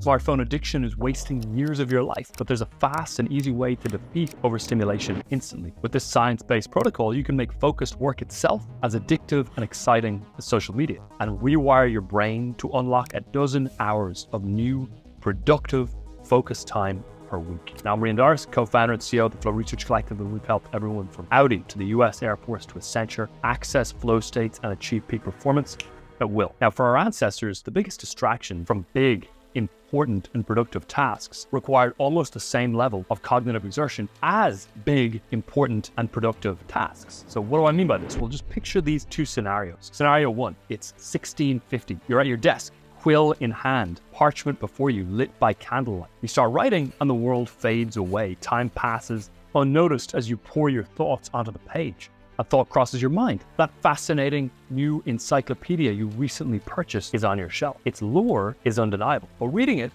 Smartphone addiction is wasting years of your life, but there's a fast and easy way to defeat overstimulation instantly. With this science-based protocol, you can make focused work itself as addictive and exciting as social media, and rewire your brain to unlock a dozen hours of new, productive, focused time per week. Now, I'm Rían, co-founder and CEO of the Flow Research Collective, and we've helped everyone from Audi to the US Air Force to Accenture access flow states and achieve peak performance at will. Now, for our ancestors, the biggest distraction from big, important and productive tasks required almost the same level of cognitive exertion as big, important and productive tasks. So what do I mean by this? Well, just picture these two scenarios. Scenario one, it's 1650. You're at your desk, quill in hand, parchment before you, lit by candlelight. You start writing and the world fades away. Time passes unnoticed as you pour your thoughts onto the page. A thought crosses your mind. That fascinating new encyclopedia you recently purchased is on your shelf. Its lore is undeniable, but reading it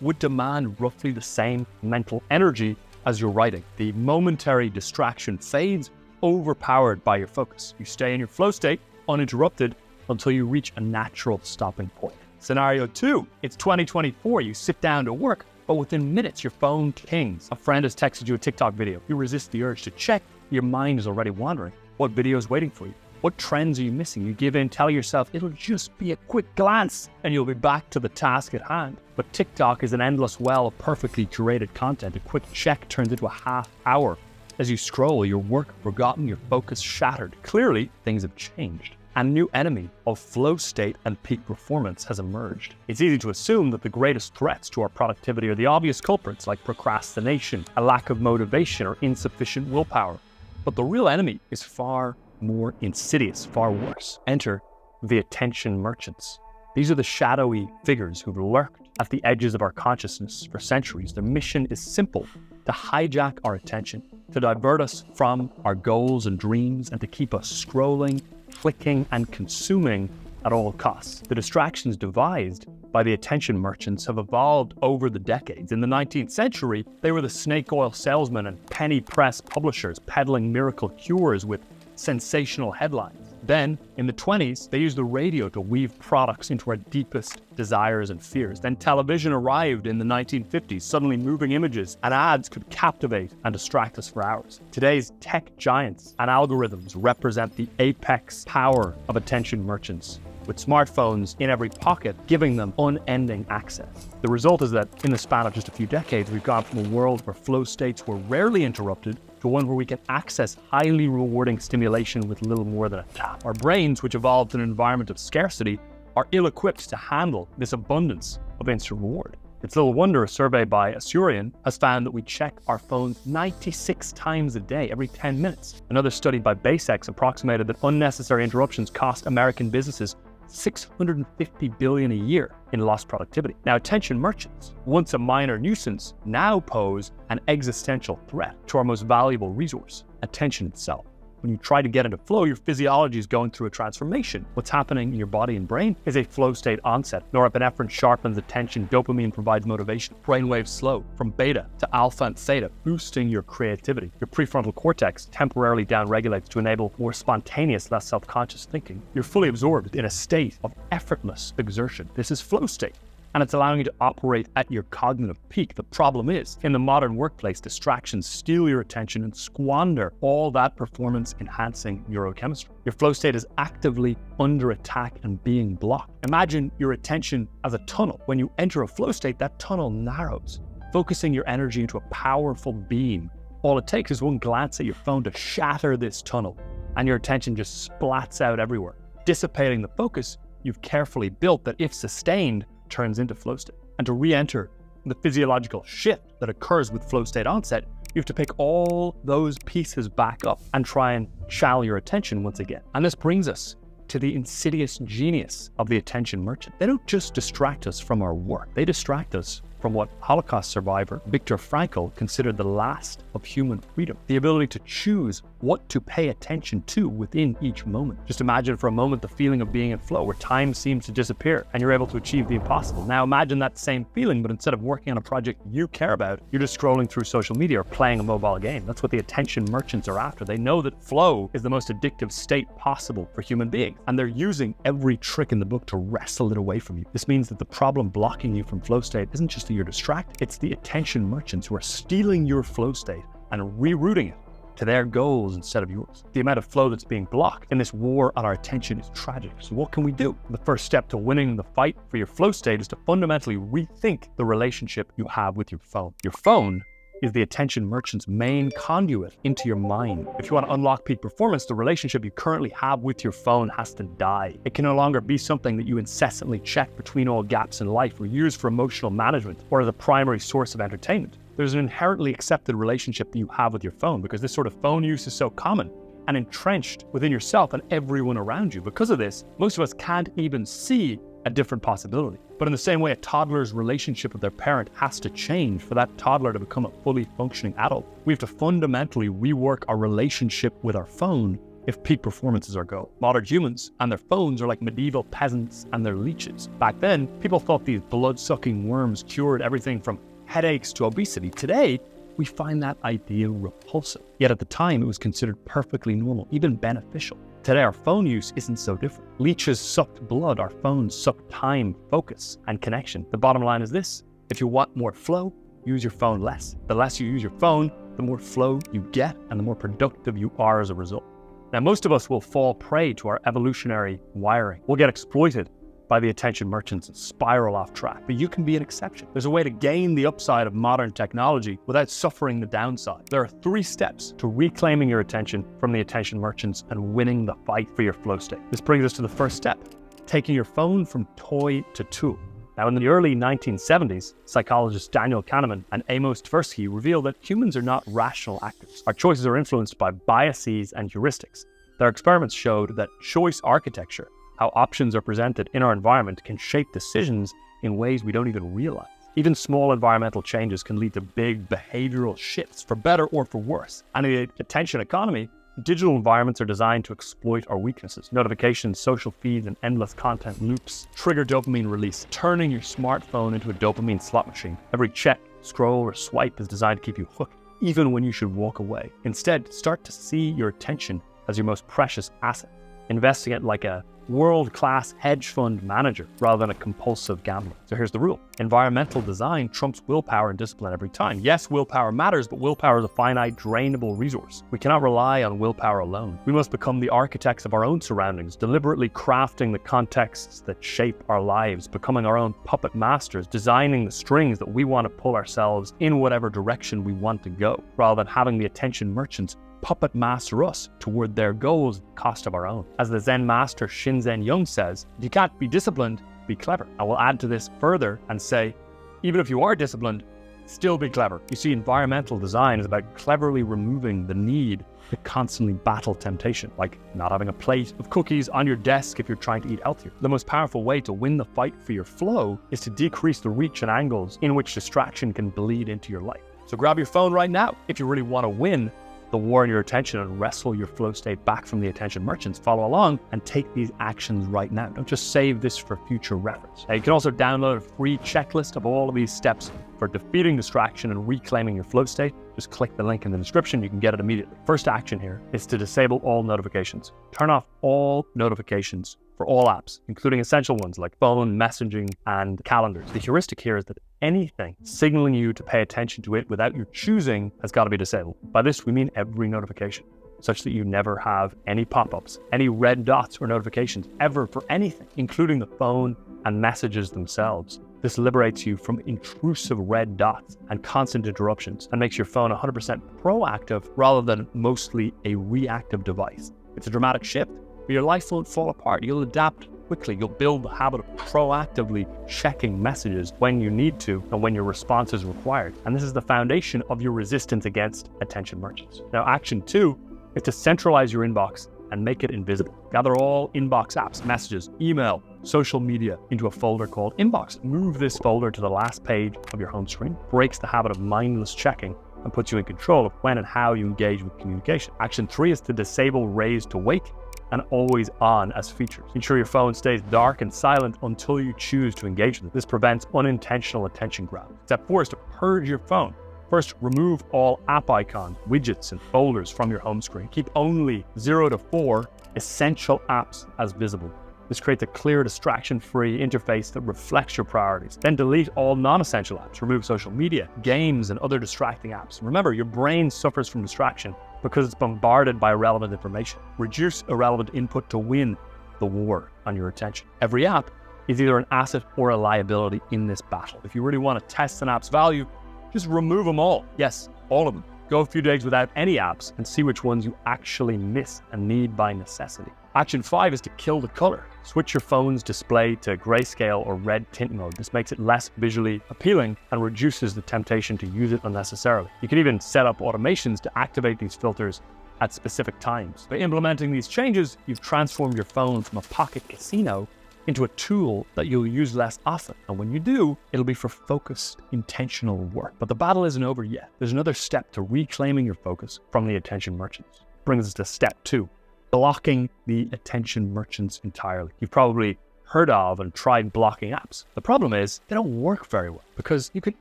would demand roughly the same mental energy as your writing. The momentary distraction fades, overpowered by your focus. You stay in your flow state, uninterrupted, until you reach a natural stopping point. Scenario two, it's 2024. You sit down to work, but within minutes, your phone pings. A friend has texted you a TikTok video. You resist the urge to check. Your mind is already wandering. What video is waiting for you? What trends are you missing? You give in, tell yourself it'll just be a quick glance and you'll be back to the task at hand. But TikTok is an endless well of perfectly curated content. A quick check turns into a half hour. As you scroll, your work forgotten, your focus shattered. Clearly, things have changed. A new enemy of flow state and peak performance has emerged. It's easy to assume that the greatest threats to our productivity are the obvious culprits like procrastination, a lack of motivation, or insufficient willpower. But the real enemy is far more insidious, far worse. Enter the attention merchants. These are the shadowy figures who've lurked at the edges of our consciousness for centuries. Their mission is simple: to hijack our attention, to divert us from our goals and dreams, and to keep us scrolling, clicking, and consuming at all costs. The distractions devised by the attention merchants have evolved over the decades. In the 19th century, they were the snake oil salesmen and penny press publishers peddling miracle cures with sensational headlines. Then, in the 20s, they used the radio to weave products into our deepest desires and fears. Then television arrived in the 1950s. Suddenly, moving images and ads could captivate and distract us for hours. Today's tech giants and algorithms represent the apex power of attention merchants, with smartphones in every pocket, giving them unending access. The result is that in the span of just a few decades, we've gone from a world where flow states were rarely interrupted to one where we can access highly rewarding stimulation with little more than a tap. Our brains, which evolved in an environment of scarcity, are ill-equipped to handle this abundance of instant reward. It's little wonder a survey by Rian has found that we check our phones 96 times a day, every 10 minutes. Another study by BaseX approximated that unnecessary interruptions cost American businesses $650 billion a year in lost productivity. Now, attention merchants, once a minor nuisance, now pose an existential threat to our most valuable resource, attention itself. When you try to get into flow, your physiology is going through a transformation. What's happening in your body and brain is a flow state onset. Norepinephrine sharpens attention, dopamine provides motivation, brainwaves slow from beta to alpha and theta, boosting your creativity. Your prefrontal cortex temporarily downregulates to enable more spontaneous, less self-conscious thinking. You're fully absorbed in a state of effortless exertion. This is flow state, and it's allowing you to operate at your cognitive peak. The problem is, in the modern workplace, distractions steal your attention and squander all that performance-enhancing neurochemistry. Your flow state is actively under attack and being blocked. Imagine your attention as a tunnel. When you enter a flow state, that tunnel narrows, focusing your energy into a powerful beam. All it takes is one glance at your phone to shatter this tunnel, and your attention just splats out everywhere, dissipating the focus you've carefully built that, if sustained, turns into flow state. And to re-enter the physiological shift that occurs with flow state onset, you have to pick all those pieces back up and try and channel your attention once again. And this brings us to the insidious genius of the attention merchant. They don't just distract us from our work, they distract us from what Holocaust survivor Viktor Frankl considered the last of human freedom, the ability to choose what to pay attention to within each moment. Just imagine for a moment the feeling of being in flow, where time seems to disappear and you're able to achieve the impossible. Now imagine that same feeling, but instead of working on a project you care about, you're just scrolling through social media or playing a mobile game. That's what the attention merchants are after. They know that flow is the most addictive state possible for human beings, and they're using every trick in the book to wrestle it away from you. This means that the problem blocking you from flow state isn't just that you're distracted, it's the attention merchants who are stealing your flow state and rerouting it to their goals instead of yours. The amount of flow that's being blocked in this war on our attention is tragic. So what can we do? The first step to winning the fight for your flow state is to fundamentally rethink the relationship you have with your phone. Your phone is the attention merchant's main conduit into your mind. If you want to unlock peak performance, the relationship you currently have with your phone has to die. It can no longer be something that you incessantly check between all gaps in life or use for emotional management or as a primary source of entertainment. There's an inherently accepted relationship that you have with your phone because this sort of phone use is so common and entrenched within yourself and everyone around you. Because of this, most of us can't even see a different possibility. But in the same way, a toddler's relationship with their parent has to change for that toddler to become a fully functioning adult. We have to fundamentally rework our relationship with our phone if peak performance is our goal. Modern humans and their phones are like medieval peasants and their leeches. Back then, people thought these blood-sucking worms cured everything from headaches to obesity. Today, we find that idea repulsive. Yet at the time, it was considered perfectly normal, even beneficial. Today, our phone use isn't so different. Leeches sucked blood, our phones suck time, focus, and connection. The bottom line is this: if you want more flow, use your phone less. The less you use your phone, the more flow you get and the more productive you are as a result. Now, most of us will fall prey to our evolutionary wiring. We'll get exploited by the attention merchants and spiral off track, but you can be an exception. There's a way to gain the upside of modern technology without suffering the downside. There are 3 steps to reclaiming your attention from the attention merchants and winning the fight for your flow state. This brings us to the first step: taking your phone from toy to tool. Now, in the early 1970s, psychologists Daniel Kahneman and Amos Tversky revealed that humans are not rational actors. Our choices are influenced by biases and heuristics. Their experiments showed that choice architecture, how options are presented in our environment, can shape decisions in ways we don't even realize. Even small environmental changes can lead to big behavioral shifts, for better or for worse. And in the attention economy, digital environments are designed to exploit our weaknesses. Notifications, social feeds, and endless content loops trigger dopamine release, turning your smartphone into a dopamine slot machine. Every check, scroll, or swipe is designed to keep you hooked, even when you should walk away. Instead, start to see your attention as your most precious asset, investing it like a world-class hedge fund manager rather than a compulsive gambler. So here's the rule: environmental design trumps willpower and discipline every time. Yes, willpower matters, but willpower is a finite, drainable resource. We cannot rely on willpower alone. We must become the architects of our own surroundings, deliberately crafting the contexts that shape our lives, becoming our own puppet masters, designing the strings that we want to pull ourselves in whatever direction we want to go, rather than having the attention merchants puppet master us toward their goals at the cost of our own. As the Zen master Shinzen Young says, if you can't be disciplined, be clever. I will add to this further and say, even if you are disciplined, still be clever. You see, environmental design is about cleverly removing the need to constantly battle temptation, like not having a plate of cookies on your desk if you're trying to eat healthier. The most powerful way to win the fight for your flow is to decrease the reach and angles in which distraction can bleed into your life. So grab your phone right now if you really want to win the war on your attention and wrestle your flow state back from the attention merchants. Follow along and take these actions right now. Don't just save this for future reference. Now, you can also download a free checklist of all of these steps for defeating distraction and reclaiming your flow state. Just click the link in the description, you can get it immediately. First action here is to disable all notifications. Turn off all notifications for all apps, including essential ones like phone, messaging, and calendars. The heuristic here is that anything signaling you to pay attention to it without your choosing has got to be disabled. By this, we mean every notification, such that you never have any pop-ups, any red dots or notifications ever for anything, including the phone and messages themselves. This liberates you from intrusive red dots and constant interruptions and makes your phone 100% proactive rather than mostly a reactive device. It's a dramatic shift, but your life won't fall apart. You'll adapt quickly. You'll build the habit of proactively checking messages when you need to and when your response is required. And this is the foundation of your resistance against attention merchants. Now, action 2 is to centralize your inbox and make it invisible. Gather all inbox apps, messages, email, social media into a folder called Inbox. Move this folder to the last page of your home screen. Breaks the habit of mindless checking and puts you in control of when and how you engage with communication. Action 3 is to disable raise to wake and always on as features. Ensure your phone stays dark and silent until you choose to engage with it. This prevents unintentional attention grab. Step 4 is to purge your phone. First, remove all app icons, widgets, and folders from your home screen. Keep only 0 to 4 essential apps as visible. This creates a clear, distraction-free interface that reflects your priorities. Then delete all non-essential apps. Remove social media, games, and other distracting apps. Remember, your brain suffers from distraction because it's bombarded by irrelevant information. Reduce irrelevant input to win the war on your attention. Every app is either an asset or a liability in this battle. If you really want to test an app's value, just remove them all. Yes, all of them. Go a few days without any apps and see which ones you actually miss and need by necessity. Action 5 is to kill the color. Switch your phone's display to grayscale or red tint mode. This makes it less visually appealing and reduces the temptation to use it unnecessarily. You can even set up automations to activate these filters at specific times. By implementing these changes, you've transformed your phone from a pocket casino into a tool that you'll use less often. And when you do, it'll be for focused, intentional work. But the battle isn't over yet. There's another step to reclaiming your focus from the attention merchants. Brings us to step 2, blocking the attention merchants entirely. You've probably heard of and tried blocking apps. The problem is they don't work very well because you can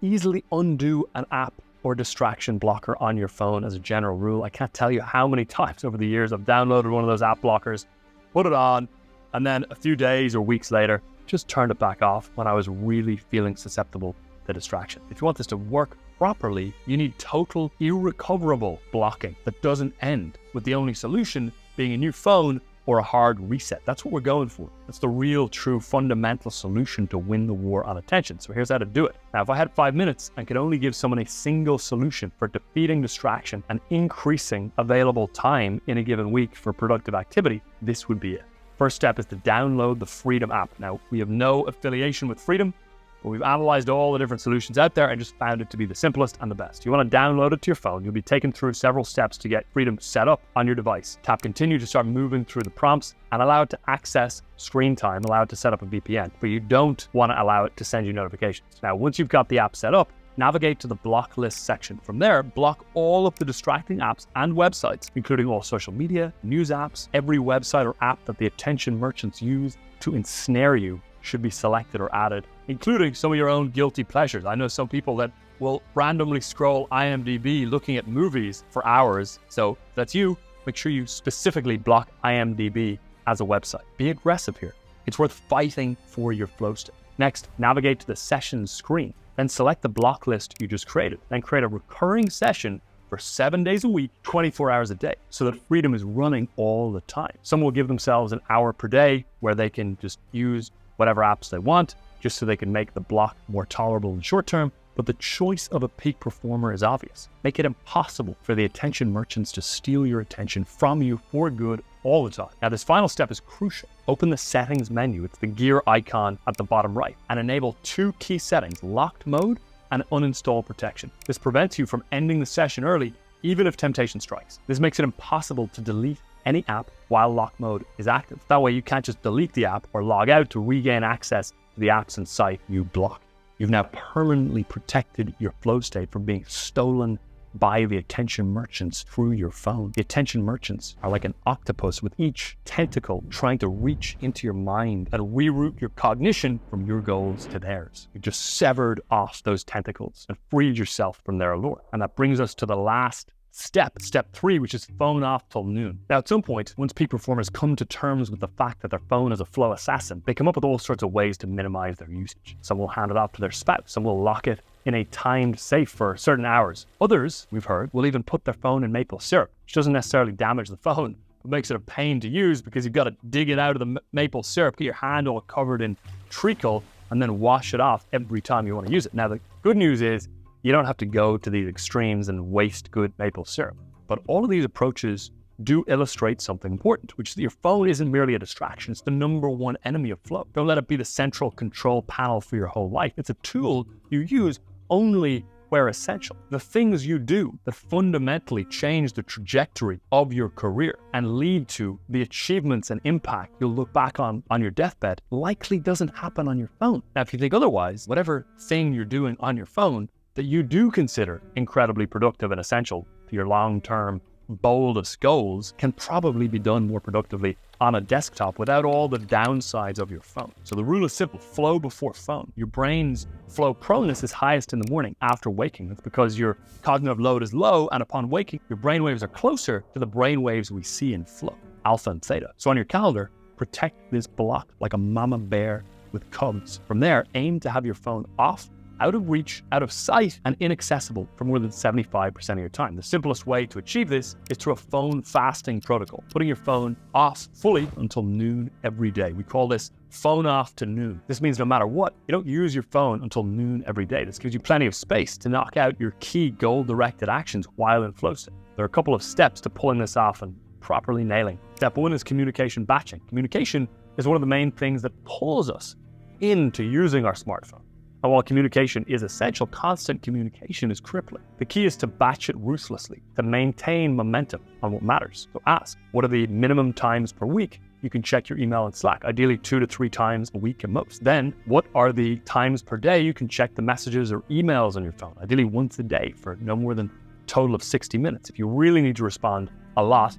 easily undo an app or distraction blocker on your phone as a general rule. I can't tell you how many times over the years I've downloaded one of those app blockers, put it on, and then a few days or weeks later, just turned it back off when I was really feeling susceptible to distraction. If you want this to work properly, you need total, irrecoverable blocking that doesn't end, with the only solution being a new phone or a hard reset. That's what we're going for. That's the real, true, fundamental solution to win the war on attention. So here's how to do it. Now, if I had 5 minutes and could only give someone a single solution for defeating distraction and increasing available time in a given week for productive activity, this would be it. First step is to download the Freedom app. Now, we have no affiliation with Freedom, but we've analyzed all the different solutions out there and just found it to be the simplest and the best. You want to download it to your phone. You'll be taken through several steps to get Freedom set up on your device. Tap continue to start moving through the prompts and allow it to access screen time, allow it to set up a VPN, but you don't want to allow it to send you notifications. Now, once you've got the app set up, navigate to the block list section. From there, block all of the distracting apps and websites, including all social media, news apps. Every website or app that the attention merchants use to ensnare you should be selected or added, including some of your own guilty pleasures. I know some people that will randomly scroll IMDb looking at movies for hours. So if that's you, make sure you specifically block IMDb as a website. Be aggressive here. It's worth fighting for your FlowState. Next, navigate to the sessions screen. Then select the block list you just created. Then create a recurring session for 7 days a week, 24 hours a day, so that Freedom is running all the time. Some will give themselves an hour per day where they can just use whatever apps they want, just so they can make the block more tolerable in the short term. But the choice of a peak performer is obvious. Make it impossible for the attention merchants to steal your attention from you for good all the time. Now, this final step is crucial. Open the settings menu. It's the gear icon at the bottom right, and enable 2 key settings, locked mode and uninstall protection. This prevents you from ending the session early, even if temptation strikes. This makes it impossible to delete any app while lock mode is active. That way you can't just delete the app or log out to regain access to the apps and site you blocked. You've now permanently protected your flow state from being stolen by the attention merchants through your phone. The attention merchants are like an octopus with each tentacle trying to reach into your mind and reroute your cognition from your goals to theirs. You've just severed off those tentacles and freed yourself from their allure. And that brings us to the last step 3, which is phone off till noon. Now, at some point, once peak performers come to terms with the fact that their phone is a flow assassin, they come up with all sorts of ways to minimize their usage. Some will hand it off to their spouse. Some will lock it in a timed safe for certain hours. Others, we've heard, will even put their phone in maple syrup, which doesn't necessarily damage the phone, but makes it a pain to use because you've got to dig it out of the maple syrup, get your hand all covered in treacle, and then wash it off every time you want to use it. Now, the good news is you don't have to go to these extremes and waste good maple syrup. But all of these approaches do illustrate something important, which is that your phone isn't merely a distraction. It's the #1 enemy of flow. Don't let it be the central control panel for your whole life. It's a tool you use only where essential. The things you do that fundamentally change the trajectory of your career and lead to the achievements and impact you'll look back on your deathbed likely doesn't happen on your phone. Now, if you think otherwise, whatever thing you're doing on your phone that you do consider incredibly productive and essential to your long-term boldest goals can probably be done more productively on a desktop without all the downsides of your phone. So the rule is simple: flow before phone. Your brain's flow proneness is highest in the morning after waking. That's because your cognitive load is low, and upon waking, your brain waves are closer to the brain waves we see in flow, alpha and theta. So on your calendar, protect this block like a mama bear with cubs. From there, aim to have your phone off, out of reach, out of sight, and inaccessible for more than 75% of your time. The simplest way to achieve this is through a phone fasting protocol, putting your phone off fully until noon every day. We call this phone off to noon. This means no matter what, you don't use your phone until noon every day. This gives you plenty of space to knock out your key goal-directed actions while in FlowState. There are a couple of steps to pulling this off and properly nailing. Step one is communication batching. Communication is one of the main things that pulls us into using our smartphone. And while communication is essential, constant communication is crippling. The key is to batch it ruthlessly, to maintain momentum on what matters. So ask, what are the minimum times per week you can check your email and Slack? Ideally 2 to 3 times a week at most. Then, what are the times per day you can check the messages or emails on your phone? Ideally once a day for no more than a total of 60 minutes. If you really need to respond a lot,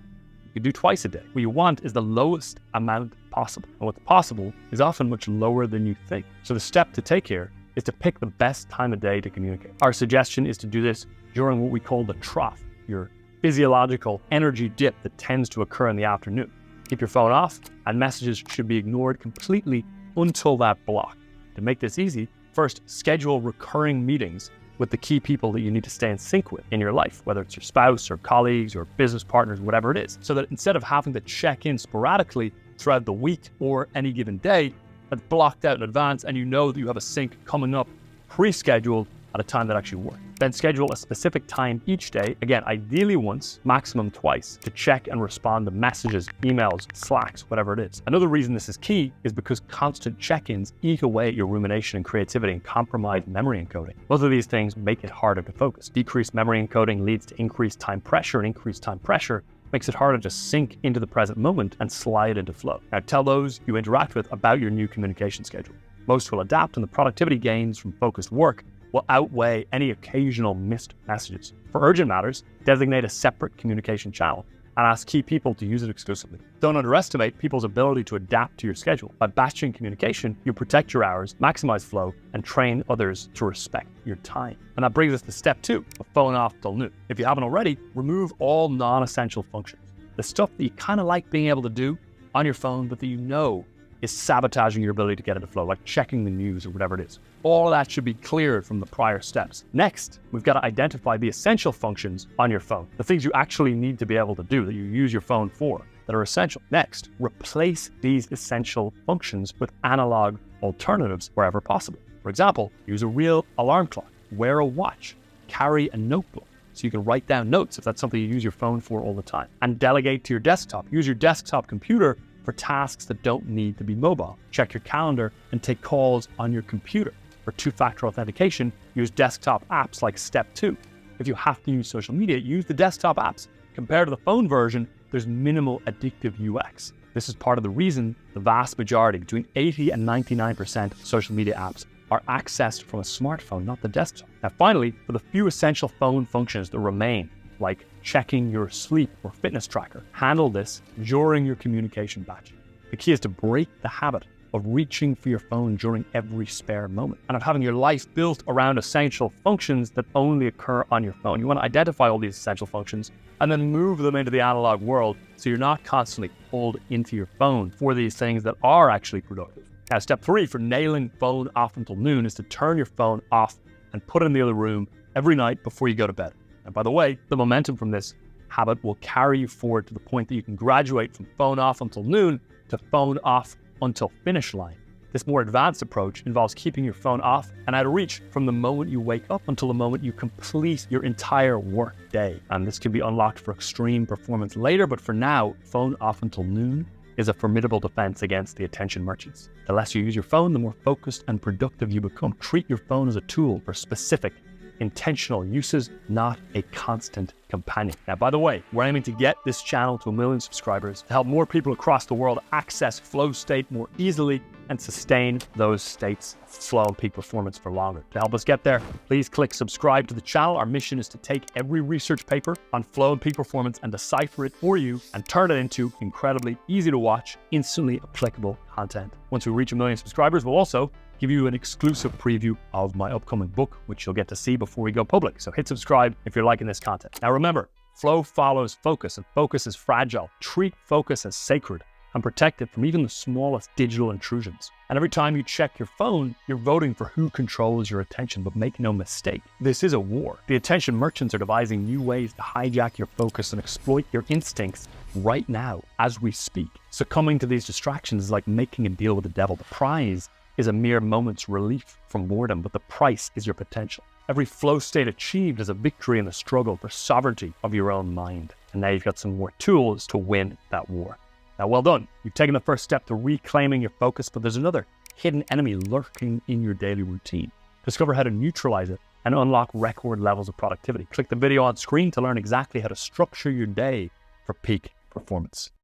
you can do twice a day. What you want is the lowest amount possible. And what's possible is often much lower than you think. So the step to take here is to pick the best time of day to communicate. Our suggestion is to do this during what we call the trough, your physiological energy dip that tends to occur in the afternoon. Keep your phone off, and messages should be ignored completely until that block. To make this easy, first schedule recurring meetings with the key people that you need to stay in sync with in your life, whether it's your spouse or colleagues or business partners, whatever it is, so that instead of having to check in sporadically throughout the week or any given day, that's blocked out in advance, and you know that you have a sync coming up pre-scheduled at a time that actually works. Then schedule a specific time each day, again, ideally once, maximum twice, to check and respond to messages, emails, Slacks, whatever it is. Another reason this is key is because constant check-ins eat away at your rumination and creativity and compromise memory encoding. Both of these things make it harder to focus. Decreased memory encoding leads to increased time pressure, and increased time pressure makes it harder to sink into the present moment and slide into flow. Now, tell those you interact with about your new communication schedule. Most will adapt, and the productivity gains from focused work will outweigh any occasional missed messages. For urgent matters, designate a separate communication channel and ask key people to use it exclusively. Don't underestimate people's ability to adapt to your schedule. By batching communication, you protect your hours, maximize flow, and train others to respect your time. And that brings us to step 2, a phone off till noon. If you haven't already, remove all non-essential functions. The stuff that you kind of like being able to do on your phone, but that you know is sabotaging your ability to get into flow, like checking the news or whatever it is. All of that should be cleared from the prior steps. Next, we've got to identify the essential functions on your phone, the things you actually need to be able to do, that you use your phone for, that are essential. Next, replace these essential functions with analog alternatives wherever possible. For example, use a real alarm clock, wear a watch, carry a notebook, so you can write down notes if that's something you use your phone for all the time. And delegate to your desktop. Use your desktop computer for tasks that don't need to be mobile. Check your calendar and take calls on your computer. For 2-factor authentication, use desktop apps like Step 2. If you have to use social media, use the desktop apps. Compared to the phone version, there's minimal addictive UX. This is part of the reason the vast majority, between 80 and 99% of social media apps, are accessed from a smartphone, not the desktop. Now finally, for the few essential phone functions that remain, like checking your sleep or fitness tracker, handle this during your communication batch. The key is to break the habit of reaching for your phone during every spare moment, and of having your life built around essential functions that only occur on your phone. You want to identify all these essential functions and then move them into the analog world so you're not constantly pulled into your phone for these things that are actually productive. Now, step 3 for nailing phone off until noon is to turn your phone off and put it in the other room every night before you go to bed. And by the way, the momentum from this habit will carry you forward to the point that you can graduate from phone off until noon to phone off until finish line. This more advanced approach involves keeping your phone off and out of reach from the moment you wake up until the moment you complete your entire work day. And this can be unlocked for extreme performance later, but for now, phone off until noon is a formidable defense against the attention merchants. The less you use your phone, the more focused and productive you become. Treat your phone as a tool for specific, intentional uses, not a constant companion. Now, by the way, we're aiming to get this channel to 1 million subscribers to help more people across the world access FlowState more easily and sustain those states of flow and peak performance for longer. To help us get there, please click subscribe to the channel. Our mission is to take every research paper on flow and peak performance and decipher it for you and turn it into incredibly easy to watch, instantly applicable content. Once we reach 1 million subscribers, we'll also give you an exclusive preview of my upcoming book, which you'll get to see before we go public. So hit subscribe if you're liking this content. Now remember, flow follows focus, and focus is fragile. Treat focus as sacred and protect it from even the smallest digital intrusions. And every time you check your phone, you're voting for who controls your attention. But make no mistake, this is a war. The attention merchants are devising new ways to hijack your focus and exploit your instincts right now as we speak. Succumbing to these distractions is like making a deal with the devil. The prize is a mere moment's relief from boredom, but the price is your potential. Every flow state achieved is a victory in the struggle for sovereignty of your own mind. And now you've got some more tools to win that war. Now, well done. You've taken the first step to reclaiming your focus, but there's another hidden enemy lurking in your daily routine. Discover how to neutralize it and unlock record levels of productivity. Click the video on screen to learn exactly how to structure your day for peak performance.